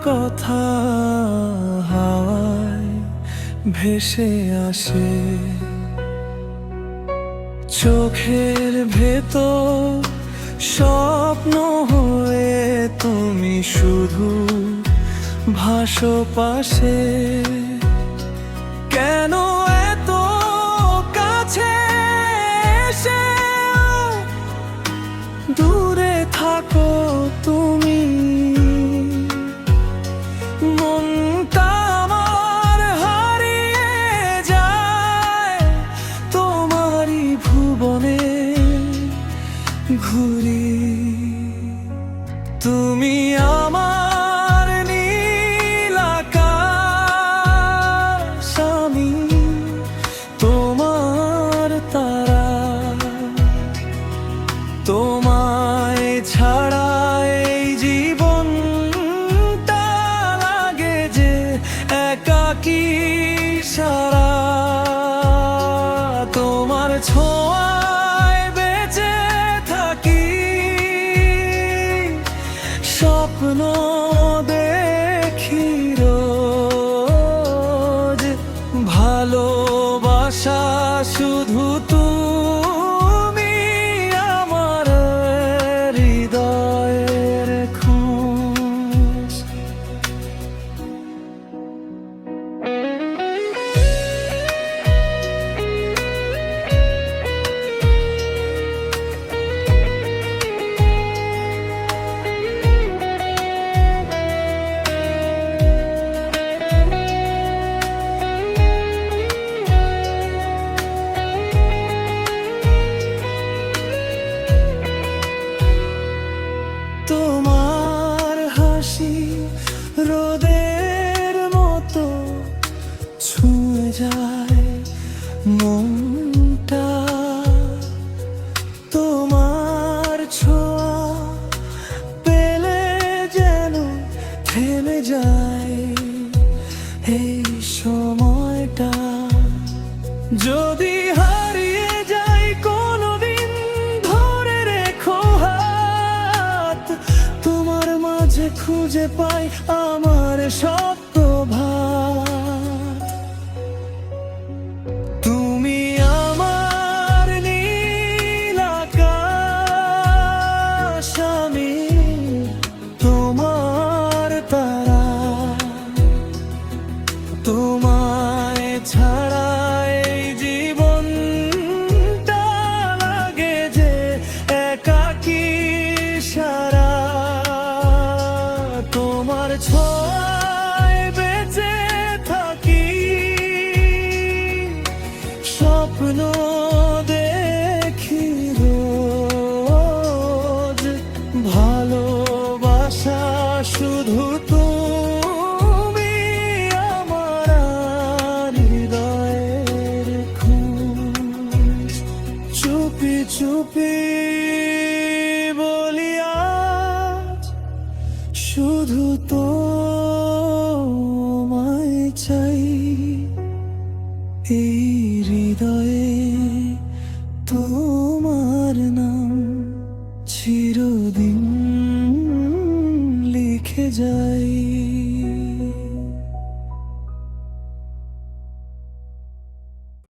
কথা হাওয়ায় ভেসে আসে, চোখের ভেতর স্বপ্ন হয়ে তুমি শুধু ভাসো পাশে। কেন এত কাছে এসে দূরে থাকো তুমি? মনটা আমার হারিয়ে যায় তোমারই ভুবনে ঘুরি। তুমি আমার নীল আকাশ, আমি তোমার তারা। তোমায় ছাড়া এই জীবনটা লাগে যে একাকী সারা। তোমার ছোঁয়ায় বেঁচে থাকি, স্বপ্ন দেখি রোজ। ভালোবাসা শুধু তুমি আমার হৃদয়ের খোঁজ। তোমার হাসি রোদের মতো ছুঁয়ে যায় মনটা। তোমার ছোঁয়া পেলে যেন থেমে যায় এই সময়টা। যদি হারিয়ে যাই কোনোদিন ধরে রেখো হাত, তোমার মাঝে খুঁজে পাই আমার সব প্রভাত। তুমি আমার নীল আকাশ, আমি তোমার তারা। তোমায় ছাড়া এই জীবনটা লাগে যে একাকী সারা। তোমার ছোঁয়ায় বেঁচে থাকি, স্বপ্ন দেখি রোজ। ভালোবাসা শুধু তুমি আমার হৃদয়ের খোঁজ। চুপি চুপি বলি আজ শুধু তোমায় চাই। এই হৃদয়ে তোমার নাম চিরদিন লিখে যাই।